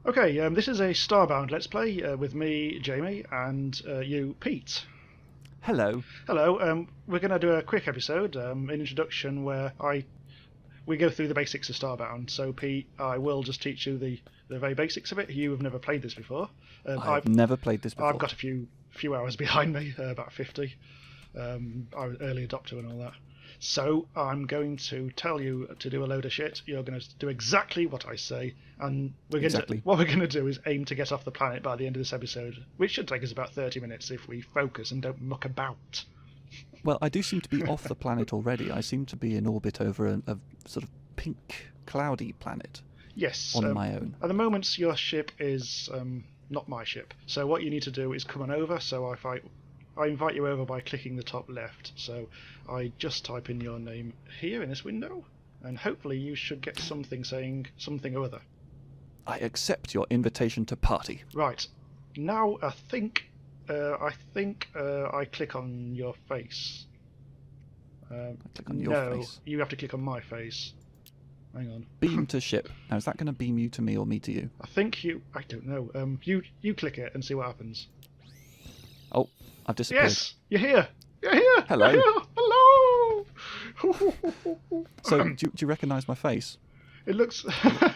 Okay, this is a Starbound Let's Play with me, Jamie, and you, Pete. Hello. Hello. We're going to do a quick episode, an introduction where we go through the basics of Starbound. So, Pete, I will just teach you the very basics of it. You have never played this before. I've never played this I've before. got a few hours behind me, about 50. I was early adopter and all that. So I'm going to tell you to do a load of shit. You're going to do exactly what I say, and what we're going to do is aim to get off the planet by the end of this episode, which should take us about 30 minutes if we focus and don't muck about. Well, I do seem to be off the planet already. I seem to be in orbit over a sort of pink, cloudy planet. Yes. On my own. At the moment, your ship is not my ship. So what you need to do is come on over. So I invite you over by clicking the top left. So I just type in your name here in this window, and hopefully you should get something saying something or other. I accept your invitation to party. Right. Now I think I click on your face. I click on your face. You have to click on my face. Hang on. Beam to ship. Now, is that going to beam you to me or me to you? I don't know. You click it and see what happens. Oh, I've disappeared. Yes, you're here. You're here. Hello. You're here. Hello. So, do you recognise my face? It looks. The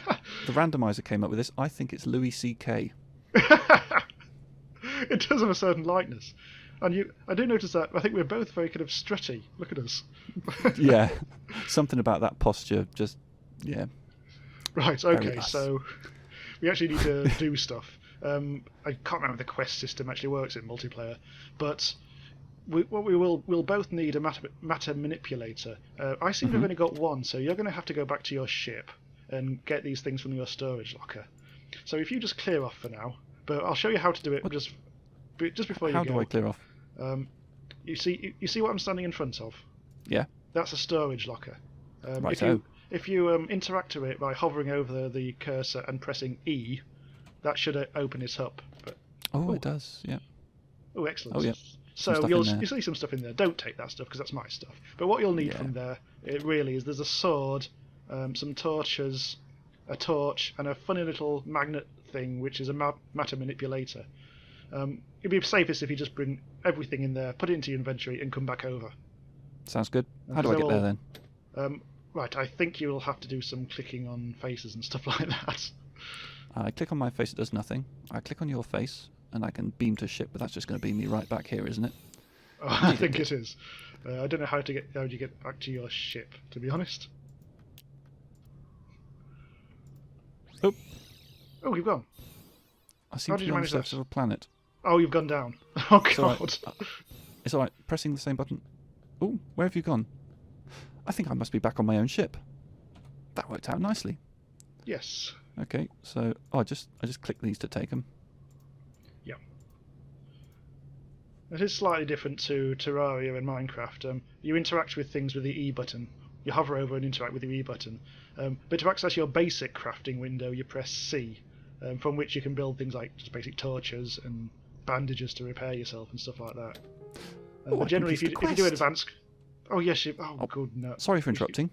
randomizer came up with this. I think it's Louis C.K. It does have a certain likeness, and I do notice that. I think we're both very kind of strutty. Look at us. Yeah, something about that posture. Just yeah. Right. Okay. So we actually need to do stuff. I can't remember if the quest system actually works in multiplayer, but we'll both need a matter manipulator. I seem to have only got one, so you're going to have to go back to your ship and get these things from your storage locker. So if you just clear off for now, but I'll show you how to do it just before you go. How do I clear off? You see what I'm standing in front of? Yeah. That's a storage locker. Right. If you interact with it by hovering over the cursor and pressing E, that should open it up. But, it does. Yeah. Oh, excellent. Oh, yeah. So you'll see some stuff in there. Don't take that stuff because that's my stuff. But what you'll need from there, it really is, there's a sword, some torches, a torch, and a funny little magnet thing, which is a matter manipulator. It'd be safest if you just bring everything in there, put it into your inventory, and come back over. Sounds good. How do I get there then? Right, I think you'll have to do some clicking on faces and stuff like that. I click on my face, it does nothing. I click on your face, and I can beam to ship, but that's just going to beam me right back here, isn't it? Oh, I think it is. I don't know how you get back to your ship, to be honest. Oh, you've gone. I seem to be on the surface of a planet. Oh, you've gone down. Oh, God. It's alright. Pressing the same button. Oh, where have you gone? I think I must be back on my own ship. That worked out nicely. Yes. Okay, so I just click these to take them. Yeah. It is slightly different to Terraria and Minecraft. You interact with things with the E button. You hover over and interact with the E button. But to access your basic crafting window, you press C, from which you can build things like just basic torches and bandages to repair yourself and stuff like that. But generally, if you do advanced... Oh, yes, good no. Sorry for interrupting.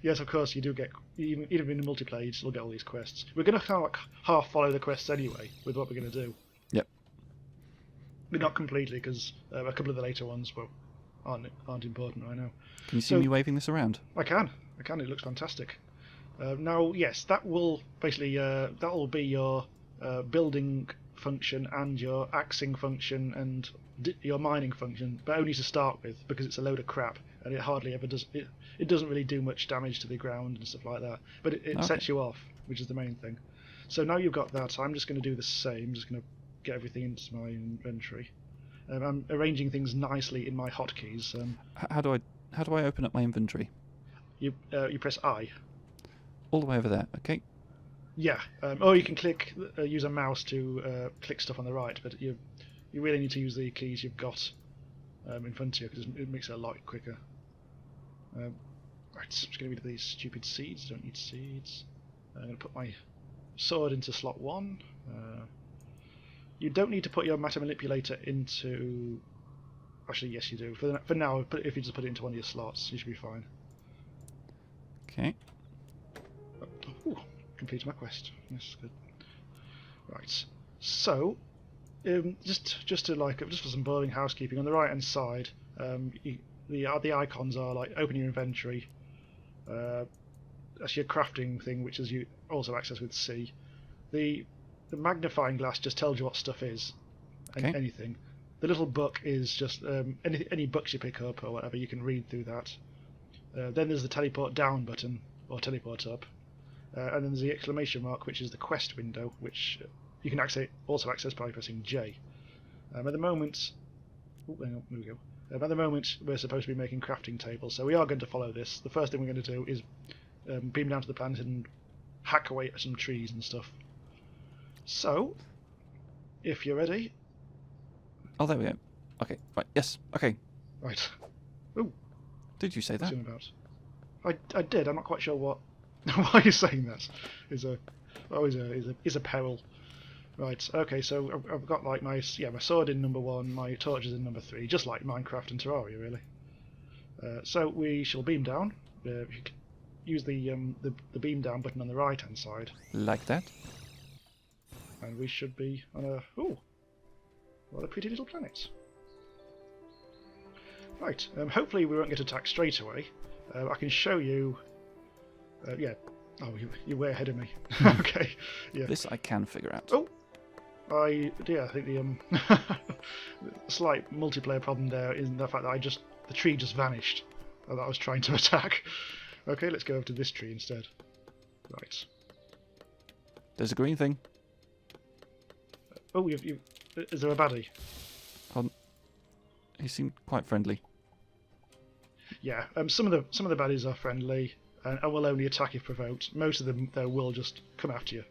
Yes, of course, you do get... Even in the multiplayer, you still get all these quests. We're going to kind of half follow the quests anyway, with what we're going to do. Yep. But not completely, because a couple of the later ones aren't important right now. Can you see me waving this around? I can. It looks fantastic. Now, yes, that will basically that will be your building function and your axing function and your mining function, but only to start with, because it's a load of crap and it hardly ever does. It doesn't really do much damage to the ground and stuff like that, but it sets you off, which is the main thing. So now you've got that, I'm just going to do the same. I'm just going to get everything into my inventory. I'm arranging things nicely in my hotkeys. How do I open up my inventory? You press I. All the way over there. Okay. Yeah. Or you can use a mouse to click stuff on the right, but you really need to use the keys you've got in front of you because it makes it a lot quicker. Right. I'm just going to rid of these stupid seeds. Don't need seeds. I'm going to put my sword into slot 1. You don't need to put your matter manipulator into... Actually, yes you do. For now, if you just put it into one of your slots, you should be fine. Okay. Ooh, completed my quest. Yes, good. Right. So, just for some boring housekeeping, on the right hand side, the icons are like open your inventory. That's your crafting thing, which is you also access with C. The magnifying glass just tells you what stuff is, Okay. anything. The little book is just any books you pick up or whatever. You can read through that. Then there's the teleport down button or teleport up, and then there's the exclamation mark, which is the quest window, which you can also access by pressing J. At the moment, hang on, there we go. At the moment, we're supposed to be making crafting tables, so we are going to follow this. The first thing we're going to do is beam down to the planet and hack away at some trees and stuff. So, if you're ready. Oh, there we go. Okay, right, yes, okay. Right. Ooh. Did you say that? About. I did. I'm not quite sure what. Why you're saying that is a peril. Right. Okay. So I've got like my sword in number 1, my torches in number 3, just like Minecraft and Terraria, really. So we shall beam down. You can use the beam down button on the right hand side. Like that. And we should be on what a pretty little planet. Right. Hopefully we won't get attacked straight away. I can show you. Yeah. Oh, you're way ahead of me. Okay. Yeah. This I can figure out. Oh. I think the slight multiplayer problem there is the fact that the tree just vanished that I was trying to attack. Okay, let's go over to this tree instead. Right. There's a green thing. Oh, is there a baddie? He seemed quite friendly. Yeah. Some of the baddies are friendly and will only attack if provoked. Most of them though will just come after you.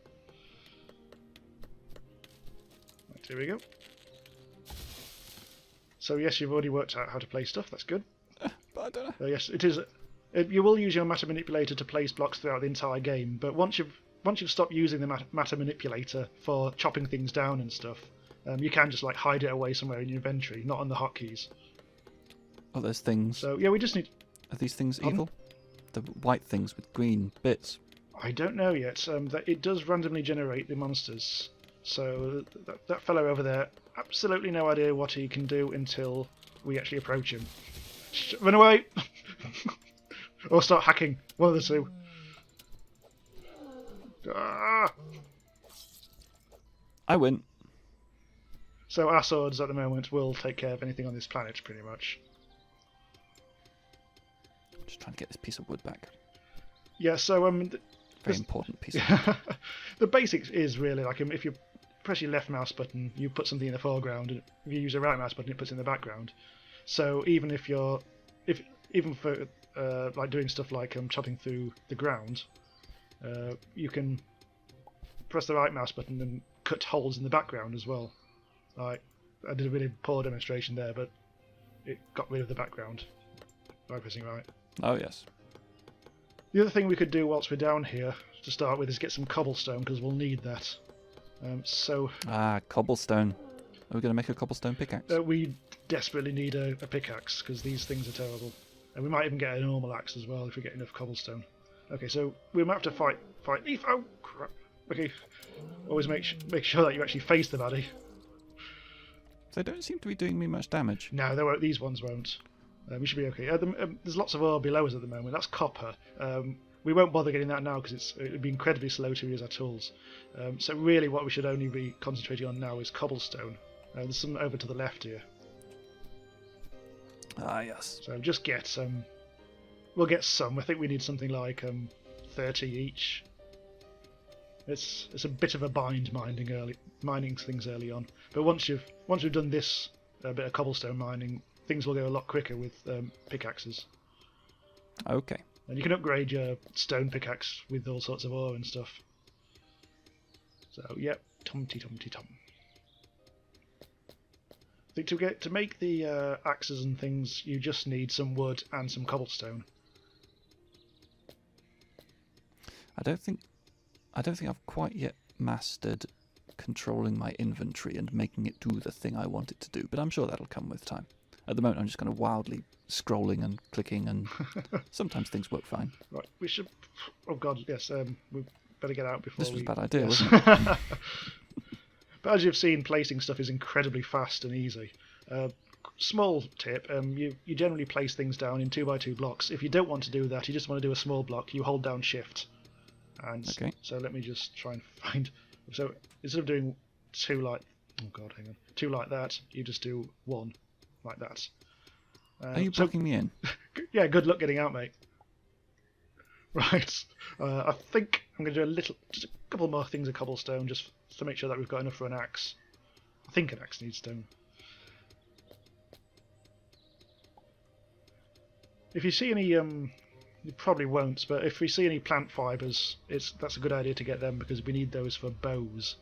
Right, here we go. So yes, you've already worked out how to place stuff. That's good. But I don't know. Yes, it is. You will use your matter manipulator to place blocks throughout the entire game, but once you've stopped using the matter manipulator for chopping things down and stuff, you can just like hide it away somewhere in your inventory, not on the hotkeys. Oh, there's things. So yeah, we just need. Are these things evil? The white things with green bits. I don't know yet. That it does randomly generate the monsters. So that fellow over there, absolutely no idea what he can do until we actually approach him. Run away! Or start hacking. One of the two. Ah! I win. So our swords at the moment will take care of anything on this planet, pretty much. Just trying to get this piece of wood back. Yeah. So Very important piece of wood. the basics is really like if you press your left mouse button, you put something in the foreground, and if you use the right mouse button, it puts it in the background. So even even for like doing stuff like chopping through the ground, you can press the right mouse button and cut holes in the background as well. Like I did a really poor demonstration there, but it got rid of the background by pressing right. Oh yes. The other thing we could do whilst we're down here to start with is get some cobblestone, because we'll need that. Cobblestone. Are we going to make a cobblestone pickaxe? We desperately need a pickaxe, because these things are terrible. And we might even get a normal axe as well if we get enough cobblestone. Okay, so we might have to fight. Oh crap! Okay, always make sure that you actually face the baddie. They don't seem to be doing me much damage. No, they won't. These ones won't. We should be okay. There's lots of ore below us at the moment. That's copper. We won't bother getting that now because it would be incredibly slow to use our tools. So really, what we should only be concentrating on now is cobblestone. There's some over to the left here. Ah yes. So just get some. We'll get some. I think we need something like 30 each. It's a bit of a bind mining things early on. But once we've done this bit of cobblestone mining, things will go a lot quicker with pickaxes. Okay. And you can upgrade your stone pickaxe with all sorts of ore and stuff. So yep, tomty. I think to make the axes and things, you just need some wood and some cobblestone. I don't think I've quite yet mastered controlling my inventory and making it do the thing I want it to do, but I'm sure that'll come with time. At the moment, I'm just kind of wildly scrolling and clicking, and sometimes things work fine. Right, we should. Oh God, yes. better get out before This was we... a bad idea, Yes. wasn't it? But as you've seen, placing stuff is incredibly fast and easy. Small tip, you generally place things down in 2x2 blocks. If you don't want to do that, you just want to do a small block, you hold down shift. And Okay. so let me just try and find... So instead of doing two like... Oh god, hang on. Two like that, you just do one like that. Are you blocking me in? Yeah, good luck getting out, mate. Right. I think I'm going to do just a couple more things of cobblestone, just to make sure that we've got enough for an axe. I think an axe needs stone. If you see any, you probably won't, but if we see any plant fibres, that's a good idea to get them because we need those for bows.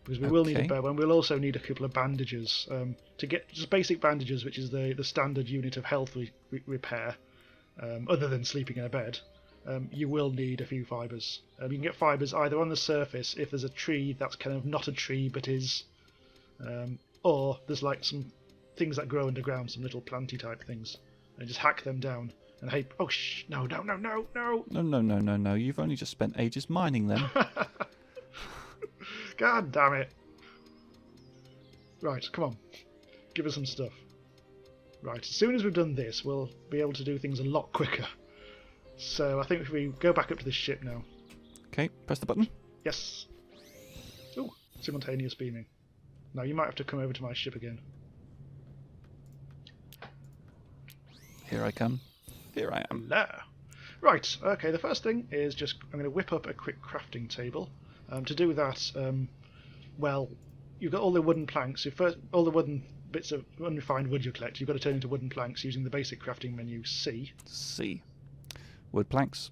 Because we will need a bow, and we'll also need a couple of bandages to get just basic bandages, which is the standard unit of health repair. Other than sleeping in a bed, you will need a few fibres. You can get fibres either on the surface if there's a tree that's kind of not a tree but is, or there's like some things that grow underground, some little planty type things, and just hack them down. And hey, oh no! No! You've only just spent ages mining them. God damn it! Right, come on, give us some stuff. Right, as soon as we've done this, we'll be able to do things a lot quicker. So I think if we go back up to the ship now. Okay, press the button. Yes. Ooh, simultaneous beaming. Now you might have to come over to my ship again. Here I come. Here I am. There. Right, okay, the first thing is just, I'm going to whip up a quick crafting table. To do that, well, you've got all the wooden planks. All the wooden bits of unrefined wood you collect, you've got to turn into wooden planks using the basic crafting menu C. C. Wood planks.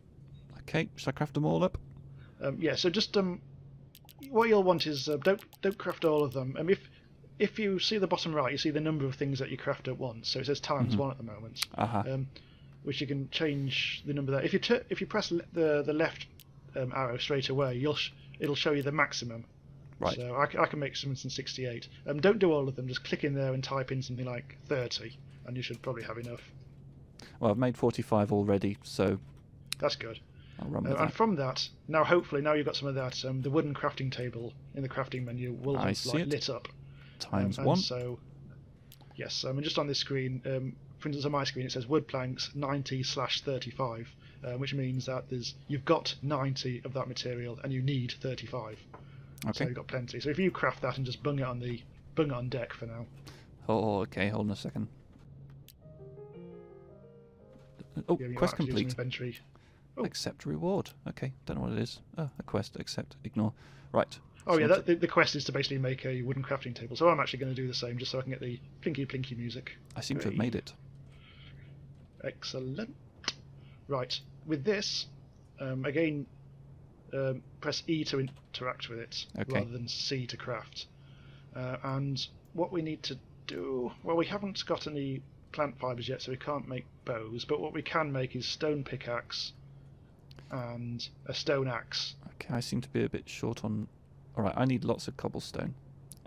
Okay, should I craft them all up? Yeah, so just what you'll want is don't craft all of them. If you see the bottom right, you see the number of things that you craft at once. So it says times one at the moment, which you can change the number there. If you press the left arrow straight away, it'll show you the maximum. Right. So I can make, for instance, 68. Don't do all of them. Just click in there and type in something like 30, and you should probably have enough. Well, I've made 45 already, so that's good. I'll run with that. And from that, hopefully you've got some of that. The wooden crafting table in the crafting menu will have lit up. Times one. So yes, and just on this screen, for instance, on my screen it says wood planks 90/35, which means that you've got 90 of that material and you need 35. Okay. So you've got plenty. So if you craft that and just bung it on deck for now. Oh, okay. Hold on a second. Oh, quest complete. Inventory. Oh. Accept reward. Okay, don't know what it is. Oh, a quest. Accept. Ignore. Right. Oh yeah, the quest is to basically make a wooden crafting table. So I'm actually going to do the same, just so I can get the plinky plinky music. I seem to have made it. Excellent. Right. With this, again, press E to interact with it, rather than C to craft. And what we need to do... Well, we haven't got any plant fibres yet, so we can't make bows, but what we can make is stone pickaxe and a stone axe. Okay, I seem to be a bit short on... Alright, I need lots of cobblestone,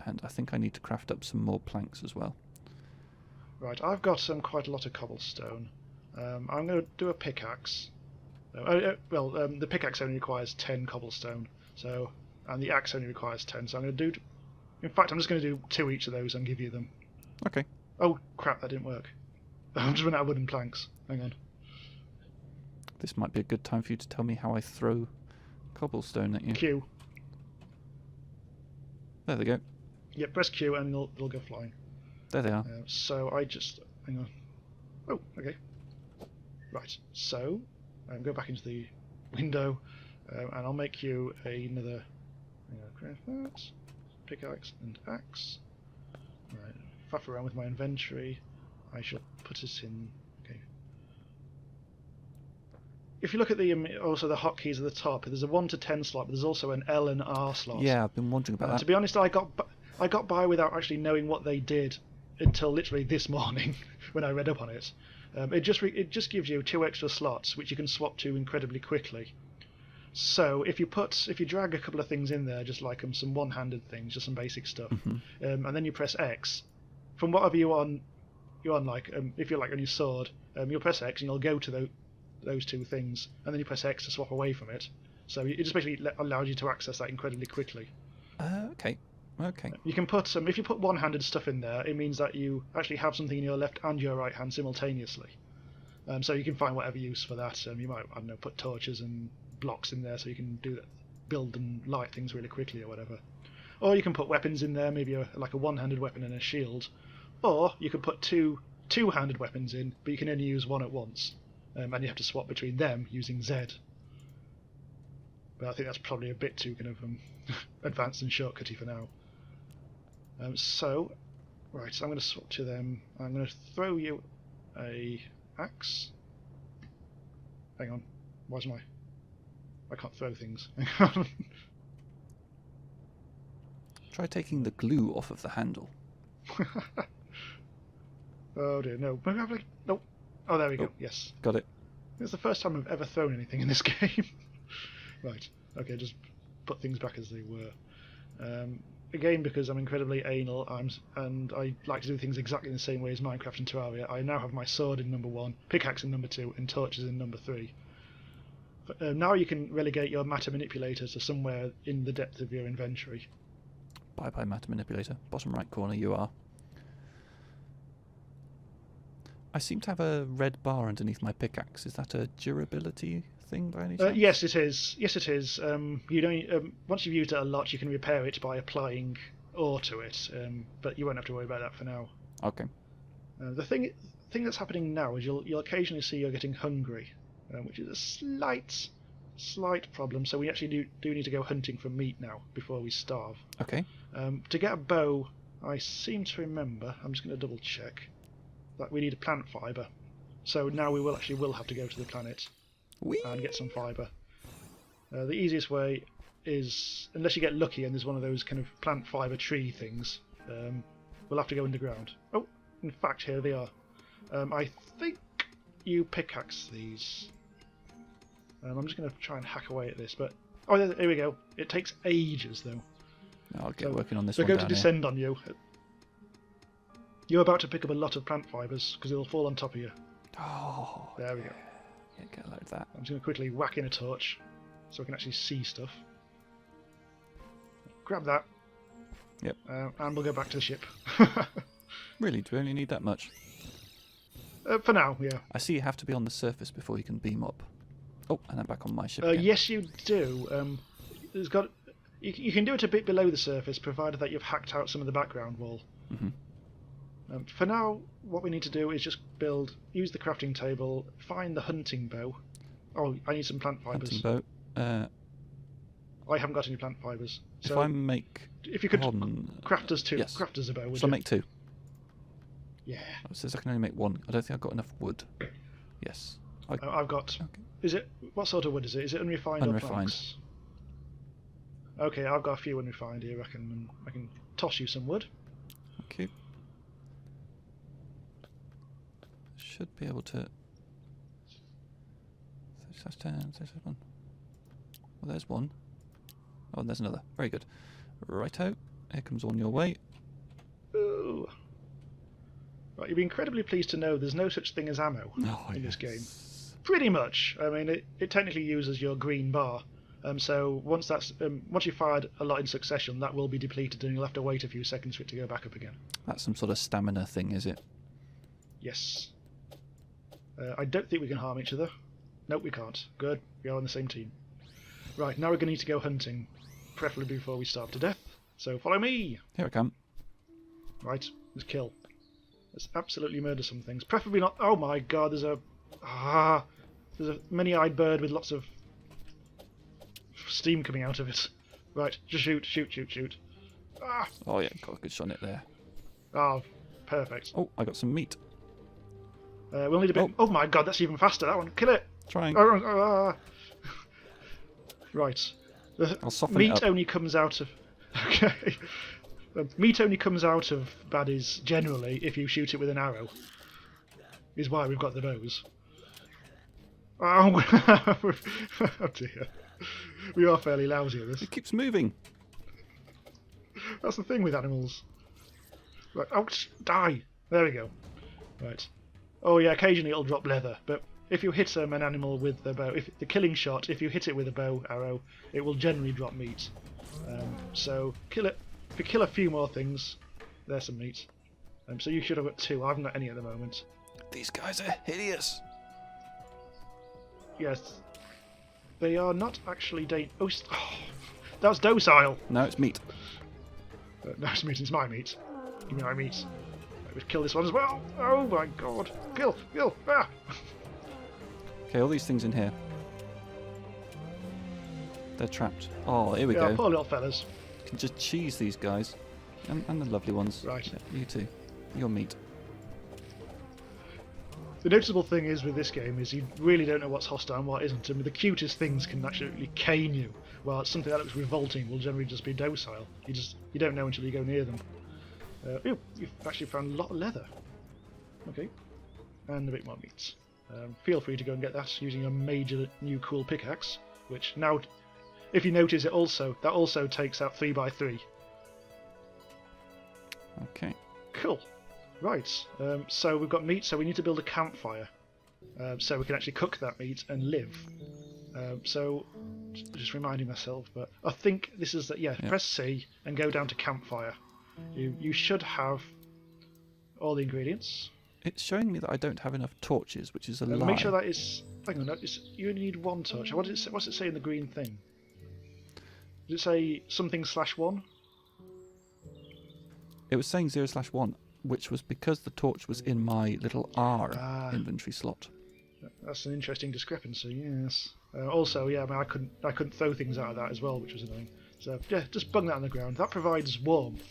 and I think I need to craft up some more planks as well. Right, I've got quite a lot of cobblestone. I'm going to do a pickaxe. The pickaxe only requires 10 cobblestone, and the axe only requires 10, so I'm going to do... In fact, I'm just going to do 2 each of those and give you them. Okay. Oh, crap, that didn't work. I'm just running out of wooden planks. Hang on. This might be a good time for you to tell me how I throw cobblestone at you. Q. There they go. Yeah, press Q and they'll go flying. There they are. So I just... Hang on. Oh, okay. Right, so... go back into the window, and I'll make you another... Craft that. Pickaxe and axe. Right, faff around with my inventory. I shall put it in... Okay. If you look at also the hotkeys at the top, there's a 1 to 10 slot, but there's also an L and R slot. Yeah, I've been wondering about that. To be honest, I got by without actually knowing what they did until literally this morning when I read up on it. It just gives you 2 extra slots which you can swap to incredibly quickly. So if you drag a couple of things in there, just like some one-handed things, just some basic stuff, and then you press X, from whatever you're on like if you're like on your sword, you'll press X and you'll go to those two things, and then you press X to swap away from it. So it just basically allows you to access that incredibly quickly. Okay. Okay. You can put if you put one-handed stuff in there, it means that you actually have something in your left and your right hand simultaneously. So you can find whatever use for that. You might, I don't know, put torches and blocks in there so you can do that, build and light things really quickly or whatever. Or you can put weapons in there, maybe like a one-handed weapon and a shield. Or you could put two-handed weapons in, but you can only use one at once, and you have to swap between them using Z. But I think that's probably a bit too kind of advanced and shortcutty for now. So I'm going to swap to them. I'm going to throw you a axe. Hang on, why's my... I can't throw things. Try taking the glue off of the handle. Oh dear, no. Nope. Oh, there we go. Oh, yes. got it. It's the first time I've ever thrown anything in this game. Right. Okay, just put things back as they were. Again, because I'm incredibly anal, and I like to do things exactly the same way as Minecraft and Terraria, I now have my sword in number 1, pickaxe in number 2, and torches in number 3. Now you can relegate your matter manipulator to somewhere in the depth of your inventory. Bye bye, matter manipulator. Bottom right corner, you are. I seem to have a red bar underneath my pickaxe. Is that a durability thing by any chance? Yes, it is. Yes, it is. You don't. Once you've used it a lot, you can repair it by applying ore to it. But you won't have to worry about that for now. Okay. The thing that's happening now is you'll occasionally see you're getting hungry, which is a slight problem. So we actually do need to go hunting for meat now before we starve. Okay. To get a bow, I seem to remember. I'm just going to double check that we need a plant fibre. So now we will have to go to the planet. Whee! And get some fibre. The easiest way is, unless you get lucky and there's one of those kind of plant fibre tree things, we'll have to go underground. Oh, in fact, here they are. I think you pickaxe these. I'm just going to try and hack away at this, but... Oh, here we go. It takes ages, though. I'll get working on this they're one going to descend on you. You're about to pick up a lot of plant fibres, because they'll fall on top of you. Oh, there we go. Yeah, get like that. I'm just going to quickly whack in a torch, so I can actually see stuff. Grab that. Yep. And we'll go back to the ship. Really? Do we only need that much? For now, yeah. I see you have to be on the surface before you can beam up. Oh, and I'm back on my ship again. Yes, you do. You can do it a bit below the surface, provided that you've hacked out some of the background wall. Mm-hmm. For now, what we need to do is just use the crafting table, find the hunting bow. Oh, I need some plant fibres. Hunting bow. I haven't got any plant fibres. If So I make... if you could craft us two, yes. craft us a bow, would So I you? make 2. Yeah. It says I can only make 1. I don't think I've got enough wood. Yes. I've got... Okay. Is it... What sort of wood is it? Is it unrefined or planks? Okay, I've got a few unrefined here. I can toss you some wood. Okay. Should be able to... 37, 37. Well, there's one. Oh, and there's another. Very good. Righto. Here comes on your way. Ooh. Right, you'll be incredibly pleased to know there's no such thing as ammo in this game. Pretty much. I mean, it technically uses your green bar. So once you've fired a lot in succession, that will be depleted, and you'll have to wait a few seconds for it to go back up again. That's some sort of stamina thing, is it? Yes. I don't think we can harm each other. Nope, we can't. Good. We are on the same team. Right, now we're going to need to go hunting, preferably before we starve to death. So follow me. Here I come. Right, let's kill. Let's absolutely murder some things. Preferably not... Oh my god, there's a many-eyed bird with lots of steam coming out of it. Right, just shoot. Ah! Oh yeah, got a good shot on it there. Oh, perfect. Oh, I got some meat. We'll need a bit... Oh my god, that's even faster, that one. Kill it! Trying. Right. I'll soften meat it up. only comes out of... Okay. Meat only comes out of baddies, generally, if you shoot it with an arrow. Is why we've got the bows. Oh, oh dear. We are fairly lousy at this. It keeps moving. That's the thing with animals. Right, ouch, die. There we go. Right. Oh yeah, occasionally it'll drop leather, but if you hit an animal with the bow, if the killing shot, if you hit it with a bow arrow, it will generally drop meat. So kill it. If you kill a few more things, there's some meat. So you should have got 2. I haven't got any at the moment. These guys are hideous. Yes, they are not actually that's docile. No, it's meat. No, it's meat. It's my meat. Give me my meat. I would kill this one as well. Oh my god! Kill! Ah! Okay, all these things in here. They're trapped. Oh, here we Yeah, go. poor little fellas. You can just cheese these guys. And the lovely ones. Right. Yeah, you too. Your meat. The noticeable thing is with this game is you really don't know what's hostile and what isn't. I mean, the cutest things can absolutely cane you, while something that looks revolting will generally just be docile. You don't know until you go near them. You've actually found a lot of leather. Okay, and a bit more meat. Feel free to go and get that using a major new cool pickaxe, which now, if you notice, that also takes out 3x3. Okay. Cool. Right, so we've got meat, so we need to build a campfire, so we can actually cook that meat and live. So, just reminding myself, but I think this is that. Yeah, press C and go down to campfire. You should have all the ingredients. It's showing me that I don't have enough torches, which is a lie. Make sure that is. Hang on, you only need 1 torch. What's it say in the green thing? Does it say something /1? It was saying 0/1. Which was because the torch was in my little R inventory slot. That's an interesting discrepancy. Yes. Also, yeah, I mean, I couldn't throw things out of that as well, which was annoying. So yeah, just bung that on the ground. That provides warmth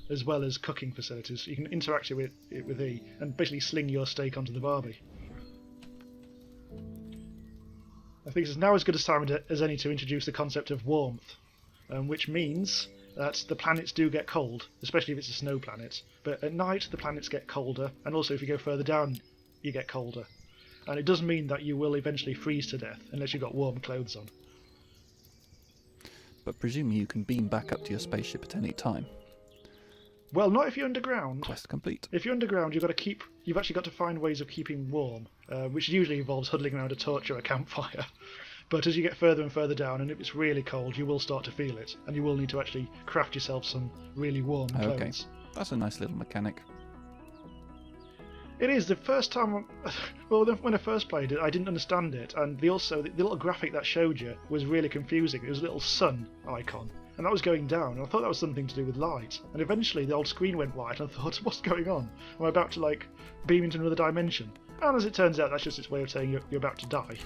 as well as cooking facilities. You can interact with it with E and basically sling your steak onto the barbie. I think it's now as good a time as any to introduce the concept of warmth, which means that the planets do get cold, especially if it's a snow planet. But at night the planets get colder, and also if you go further down you get colder. And it does mean that you will eventually freeze to death unless you've got warm clothes on. But presumably you can beam back up to your spaceship at any time. Well, not if you're underground. Quest complete. If you're underground, you've actually got to find ways of keeping warm, which usually involves huddling around a torch or a campfire. But as you get further and further down, and if it's really cold, you will start to feel it, and you will need to actually craft yourself some really warm clothes. Okay, that's a nice little mechanic. It is. The first time, well, when I first played it, I didn't understand it, and the little graphic that showed you was really confusing. It was a little sun icon, and that was going down, and I thought that was something to do with light. And eventually the old screen went white, and I thought, what's going on? Am I about to, beam into another dimension? And as it turns out, that's just its way of saying you're about to die.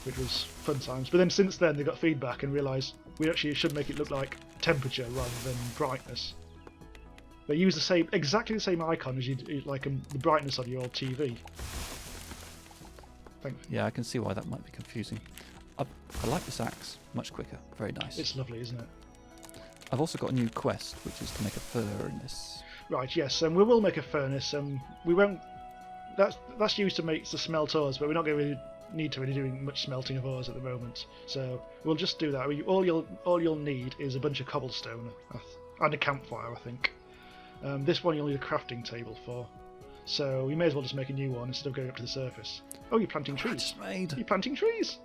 Which was fun times. But then since then they got feedback and realised we actually should make it look like temperature rather than brightness. They use exactly the same icon as the brightness on your old TV. Yeah, I can see why that might be confusing. I like this axe, much quicker, very nice. It's lovely, isn't it? I've also got a new quest, which is to make a furnace. Right, yes, and we will make a furnace. We won't. That's used to smelt ores, but we're not going to really need to doing much smelting of ores at the moment. So we'll just do that. All you'll need is a bunch of cobblestone and a campfire, I think. This one you'll need a crafting table for. So we may as well just make a new one instead of going up to the surface. Oh, you're planting trees. You're planting trees.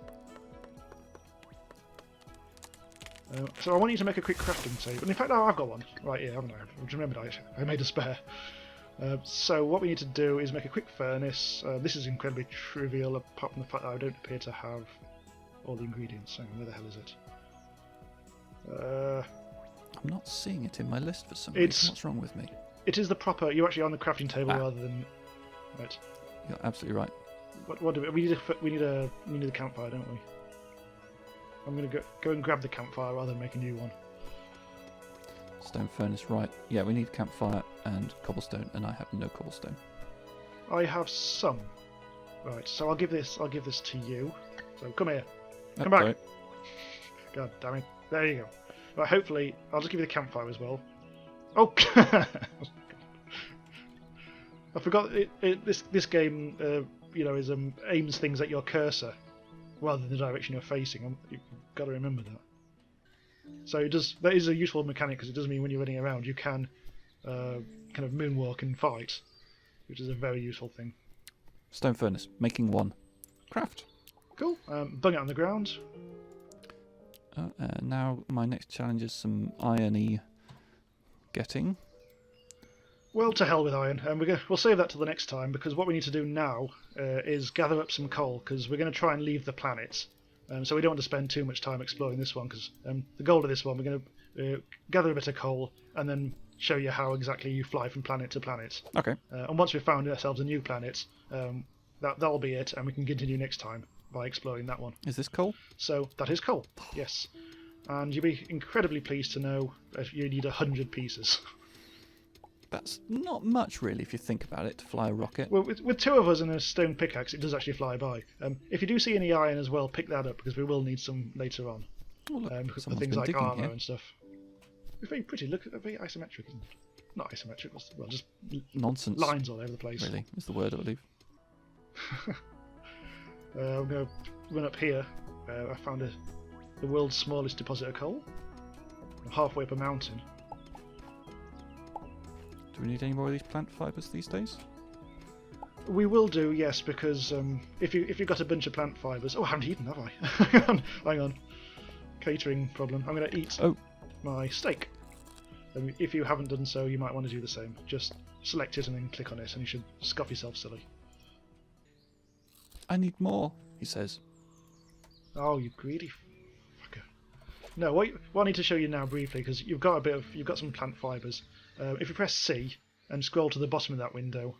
So I want you to make a quick crafting table. And in fact, I've got one right here, haven't I? I remembered I made a spare. So what we need to do is make a quick furnace. This is incredibly trivial, apart from the fact that I don't appear to have all the ingredients. Hang on, where the hell is it? I'm not seeing it in my list for some reason. What's wrong with me? It is the proper. You're actually on the crafting table rather than. Right. You're absolutely right. What do we need a campfire, don't we? I'm gonna go and grab the campfire rather than make a new one. Stone furnace, right. Yeah, we need campfire and cobblestone, and I have no cobblestone. I have some. Right, so I'll give this to you. So come here. Come back. Sorry. God damn it. There you go. Right, hopefully I'll just give you the campfire as well. Oh I forgot this game aims things at your cursor rather than the direction you're facing. You've got to remember that. So that is a useful mechanic because it does mean when you're running around you can kind of moonwalk and fight, which is a very useful thing. Stone furnace, making one. craft. Cool. Bung it on the ground. Now my next challenge is some irony getting. Well, to hell with iron. We'll save that till the next time, because what we need to do now is gather up some coal, because we're going to try and leave the planet. So we don't want to spend too much time exploring this one, because the goal of this one, we're going to gather a bit of coal and then show you how exactly you fly from planet to planet. Okay. And once we've found ourselves a new planet, that'll be it, and we can continue next time by exploring that one. Is this coal? So that is coal, yes. And you'll be incredibly pleased to know if you need 100 pieces. That's not much, really, if you think about it, to fly a rocket. Well, with two of us and a stone pickaxe, it does actually fly by. If you do see any iron as well, pick that up, because we will need some later on. Oh, look, For someone's things been like digging armour here. and stuff. It's very pretty. Look, very isometric, isn't it? Not isometric. Well, just Nonsense. lines all over the place. Really, is the word, I believe. I'm going to run up here. I found the world's smallest deposit of coal. I'm halfway up a mountain. Do we need any more of these plant fibres these days? We will do, yes, because if you've got a bunch of plant fibres. Oh, I haven't eaten, have I? Hang on. Catering problem. I'm going to eat my steak. If you haven't done so, you might want to do the same. Just select it and then click on it, and you should scoff yourself silly. I need more, he says. Oh, you greedy fucker. No, what I need to show you now briefly, because you've got some plant fibres. If you press C and scroll to the bottom of that window,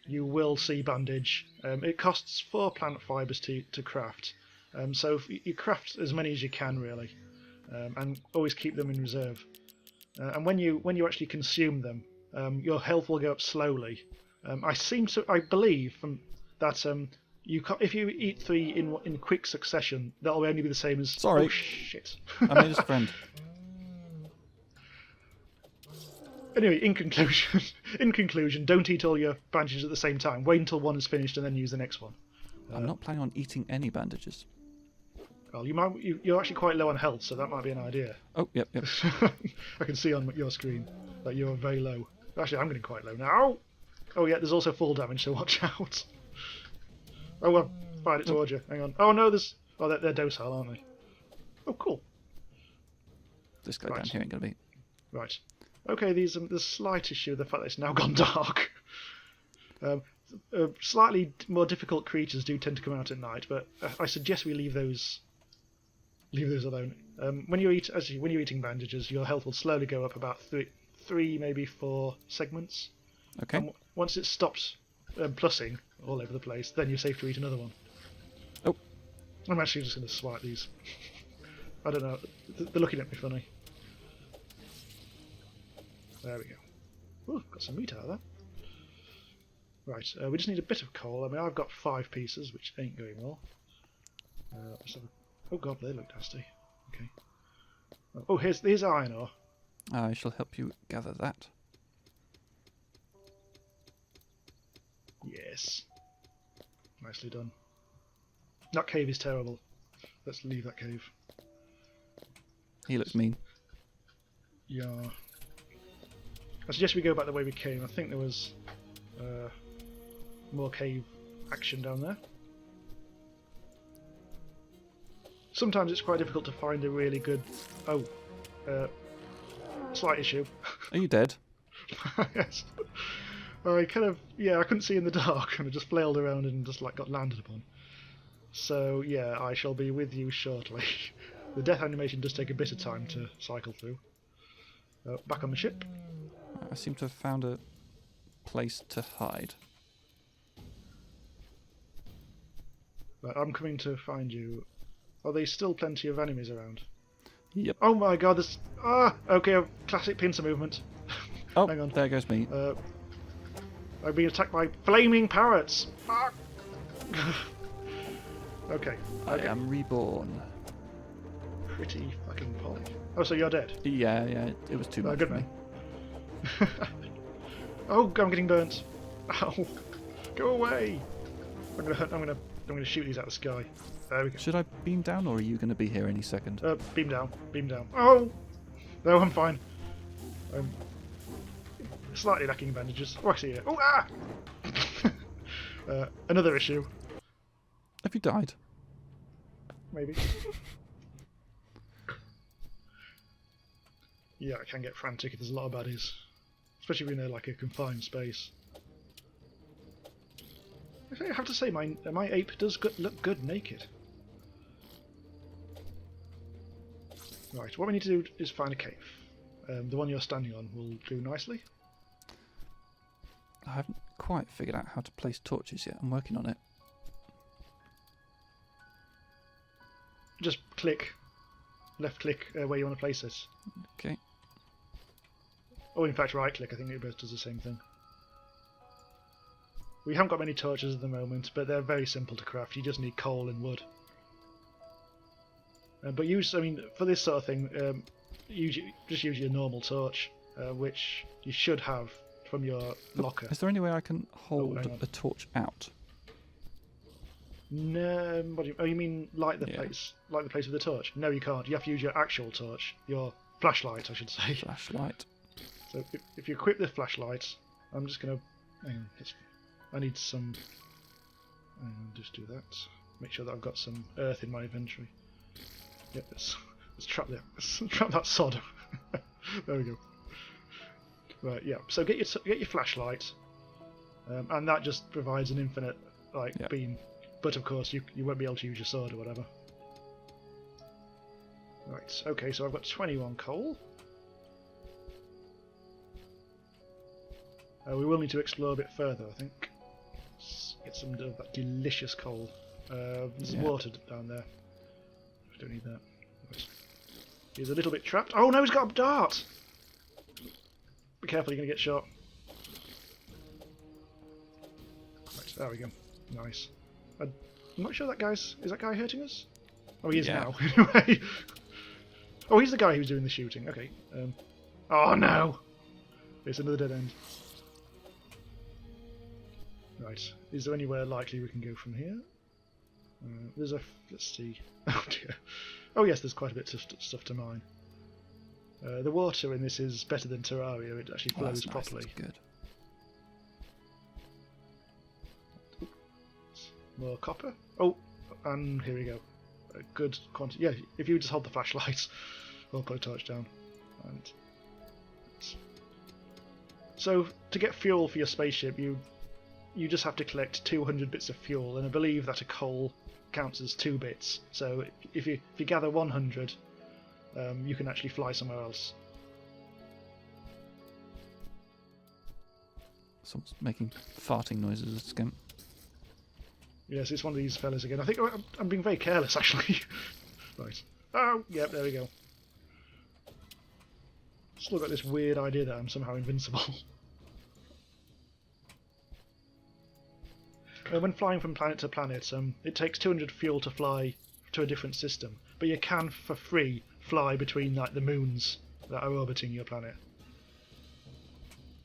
you will see bandage. It costs 4 plant fibres to craft. So you craft as many as you can, really, and always keep them in reserve. And when you actually consume them, your health will go up slowly. I believe from that if you eat 3 in quick succession, that'll only be the same as. Sorry. Oh shit! I made his friend. Anyway, in conclusion, don't eat all your bandages at the same time. Wait until one is finished and then use the next one. I'm not planning on eating any bandages. Well, you're actually quite low on health, so that might be an idea. Oh, yep. I can see on your screen that you're very low. Actually, I'm getting quite low now. Oh yeah, there's also full damage, so watch out. Oh well, fired it towards you. Hang on. Oh no, they're docile, aren't they? Oh cool. This guy down here ain't gonna be. Right. Okay, there's a slight issue with the fact that it's now gone dark. Slightly more difficult creatures do tend to come out at night, but I suggest we leave those alone. When you're eating bandages, your health will slowly go up about 3 maybe 4 segments. Okay. And once it stops plussing all over the place, then you're safe to eat another one. Oh. I'm actually just going to swipe these. I don't know. They're looking at me funny. There we go. Ooh, got some meat out of that. Right, we just need a bit of coal. I mean, I've got 5 pieces, which ain't going well. Oh god, they look nasty. Okay. Oh, here's iron ore. I shall help you gather that. Yes. Nicely done. That cave is terrible. Let's leave that cave. He looks mean. Yeah. I suggest we go back the way we came. I think there was more cave action down there. Sometimes it's quite difficult to find a really good... slight issue. Are you dead? Yes. I couldn't see in the dark, and I just flailed around and just got landed upon. So yeah, I shall be with you shortly. The death animation does take a bit of time to cycle through. Back on the ship. I seem to have found a place to hide. Right, I'm coming to find you. Are there still plenty of enemies around? Yep. Oh my god, there's... okay, classic pincer movement. Oh, hang on. there goes me. I've been attacked by flaming parrots. Fuck. Okay. I am reborn. Pretty fucking polished. Oh, so you're dead? Yeah, it was too much good for me. man. Oh, I'm getting burnt. Ow. Go away. I'm gonna shoot these out of the sky. There we go. Should I beam down, or are you going to be here any second? Beam down. Beam down. Oh! No, I'm fine. I'm slightly lacking bandages. Oh, actually, yeah. Oh, ah! Another issue. Have you died? Maybe. Yeah, I can get frantic if there's a lot of baddies. Especially if you're in like a confined space. I have to say, my ape does look good naked. Right, what we need to do is find a cave. The one you're standing on will do nicely. I haven't quite figured out how to place torches yet. I'm working on it. Just click, left click where you want to place it. Okay. Or in fact right click, I think it both does the same thing. We haven't got many torches at the moment, but they're very simple to craft. You just need coal and wood. But for this sort of thing, just use your normal torch, which you should have from your locker. Is there any way I can hold a torch out? No, you mean light the place with the torch? No, you can't. You have to use your actual torch, your flashlight, I should say. Flashlight. So if you equip the flashlight, I'm just gonna. I need some. Just do that. Make sure that I've got some earth in my inventory. Yep, let's trap that. Let's trap that sod. There we go. Right, yeah. So get your flashlight, and that just provides an infinite beam. But of course, you won't be able to use your sword or whatever. Right. Okay. So I've got 21 coal. We will need to explore a bit further, I think. Let's get some of that delicious coal. There's water down there. I don't need that. Right. He's a little bit trapped. Oh no, he's got a dart! Be careful, you're going to get shot. Right, there we go. Nice. I'm not sure is that guy hurting us? Oh, he is now. Anyway. Oh, he's the guy who's doing the shooting. Okay. Oh no! It's another dead end. Right. Is there anywhere likely we can go from here? Let's see. Oh dear. Oh yes, there's quite a bit of stuff to mine. The water in this is better than Terraria. It actually flows properly. That's good. More copper. Oh, and here we go. A good quantity. Yeah, if you just hold the flashlight, we'll put a torch down. And so to get fuel for your spaceship, you just have to collect 200 bits of fuel, and I believe that a coal counts as 2 bits. So if you gather 100, you can actually fly somewhere else. Someone's making farting noises, Skimp. Yes, it's one of these fellas again. I think I'm being very careless, actually. Right. Oh, yep, there we go. Still got this weird idea that I'm somehow invincible. When flying from planet to planet, it takes 200 fuel to fly to a different system, but you can, for free, fly between the moons that are orbiting your planet.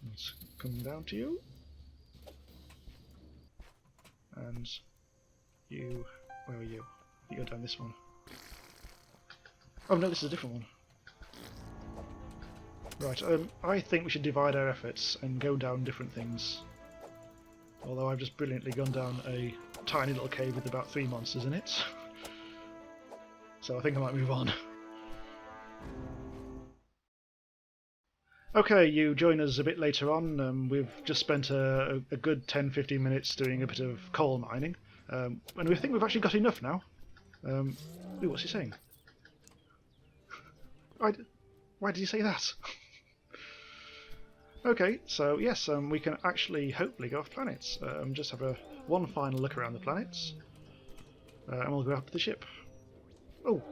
Let's come down to you. And you... where are you? You're down this one. Oh no, this is a different one. Right, I think we should divide our efforts and go down different things. Although I've just brilliantly gone down a tiny little cave with about 3 monsters in it. So I think I might move on. Okay, you join us a bit later on. We've just spent a good 10-15 minutes doing a bit of coal mining. And we think we've actually got enough now. Ooh, what's he saying? Why did he say that? Okay, so yes, we can actually hopefully go off planets. Just have one final look around the planets, and we'll go up to the ship. Oh,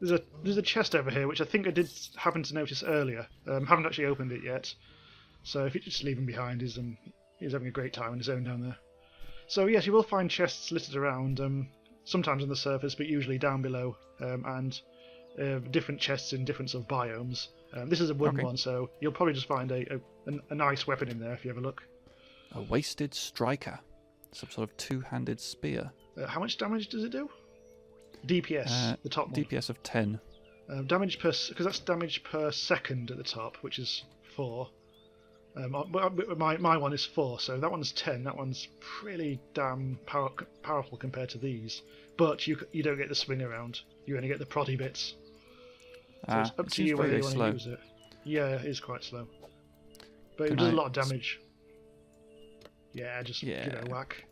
there's a chest over here, which I think I did happen to notice earlier. Haven't actually opened it yet, so if you just leave him behind, he's having a great time on his own down there. So yes, you will find chests littered around, sometimes on the surface, but usually down below, and different chests in different sort of biomes. This is a wooden one, so you'll probably just find a nice weapon in there if you have a look. A wasted striker. Some sort of two-handed spear. How much damage does it do? DPS, the top one. DPS of 10. Damage per... because that's damage per second at the top, which is 4. My one is 4, so that one's 10. That one's pretty damn powerful compared to these. But you don't get the swing around. You only get the proddy bits. So it's up to you whether you want to use it. Yeah, it is quite slow. But it does a lot of damage. Yeah, just give it a whack.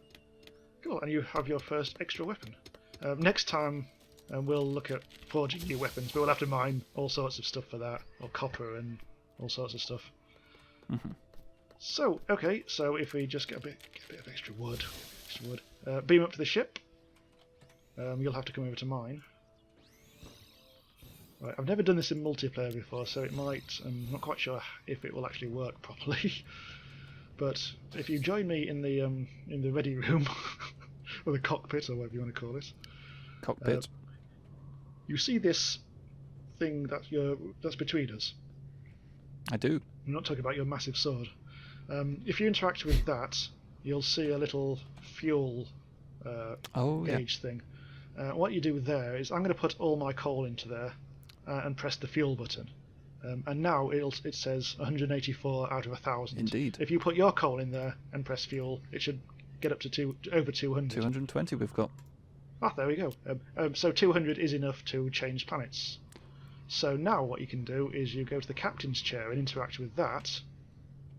Cool, and you have your first extra weapon. Next time we'll look at forging new weapons, but we'll have to mine all sorts of stuff for that, or copper and all sorts of stuff. So, okay, so if we just get a bit of extra wood, beam up to the ship. You'll have to come over to mine. Right, I've never done this in multiplayer before, so it might. I'm not quite sure if it will actually work properly. But if you join me in the ready room, or the cockpit, or whatever you want to call it, cockpit, you see this thing that's between us. I do. I'm not talking about your massive sword. If you interact with that, you'll see a little fuel gauge thing. What you do there is I'm going to put all my coal into there and press the fuel button. And now it says 184 out of 1,000. Indeed. If you put your coal in there and press fuel, it should get up to over 200. 220 we've got. Ah, there we go. So 200 is enough to change planets. So now what you can do is you go to the captain's chair and interact with that.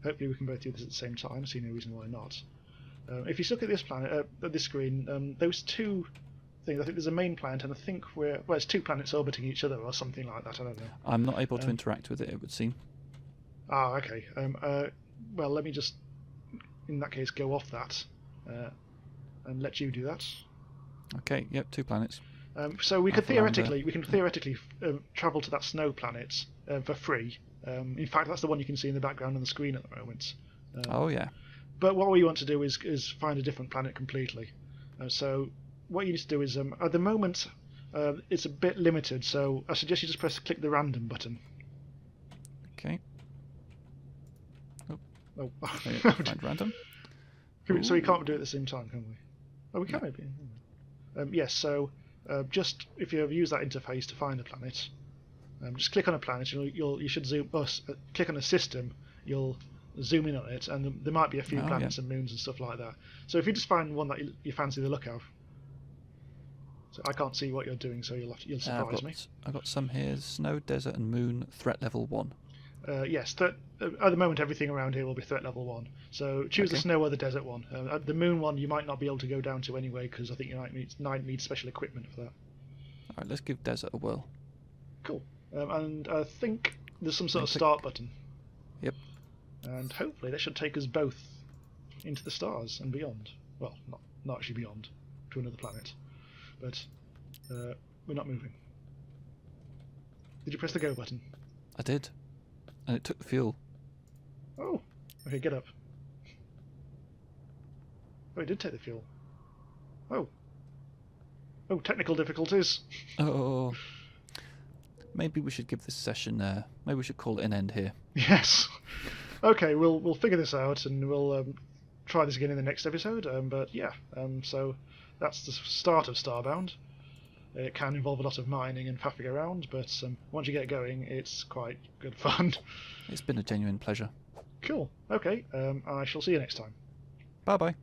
Hopefully we can both do this at the same time. I see no reason why not. If you look at this planet, at this screen, those two things. I think there's a main planet, and I think it's 2 planets orbiting each other or something like that. I don't know. I'm not able to interact with it. It would seem. Ah, okay. Well, let me just, in that case, go off that and let you do that. Okay. Yep. 2 planets. So we could theoretically travel to that snow planet for free. In fact, that's the one you can see in the background on the screen at the moment. Oh yeah. But what we want to do is find a different planet completely. So what you need to do is at the moment it's a bit limited. So I suggest you just click the random button. Okay. Oh. Find random. So we can't do it at the same time, can we? Oh, we can maybe. Yes. So just if you use that interface to find a planet, just click on a planet. You should zoom. Click on a system. You'll zoom in on it, and there might be a few planets and moons and stuff like that. So if you just find one that you fancy the look of. So I can't see what you're doing, so you'll surprise me. I've got some here: snow, desert, and moon. Threat level 1. Yes. At the moment, everything around here will be threat level 1. So choose the snow or the desert one. The moon one you might not be able to go down to anyway, because I think you might need special equipment for that. All right, let's give desert a whirl. Cool. And I think there's some sort of start button. Yep. And hopefully that should take us both into the stars and beyond. Well, not actually beyond, to another planet. But we're not moving. Did you press the go button? I did. And it took the fuel. Oh. Okay, get up. Oh, it did take the fuel. Oh. Oh, technical difficulties. Oh. Maybe we should give this session. Maybe we should call it an end here. Yes. Okay, we'll figure this out and we'll try this again in the next episode. But yeah, so that's the start of Starbound. It can involve a lot of mining and faffing around, but once you get going, it's quite good fun. It's been a genuine pleasure. Cool. Okay, I shall see you next time. Bye bye.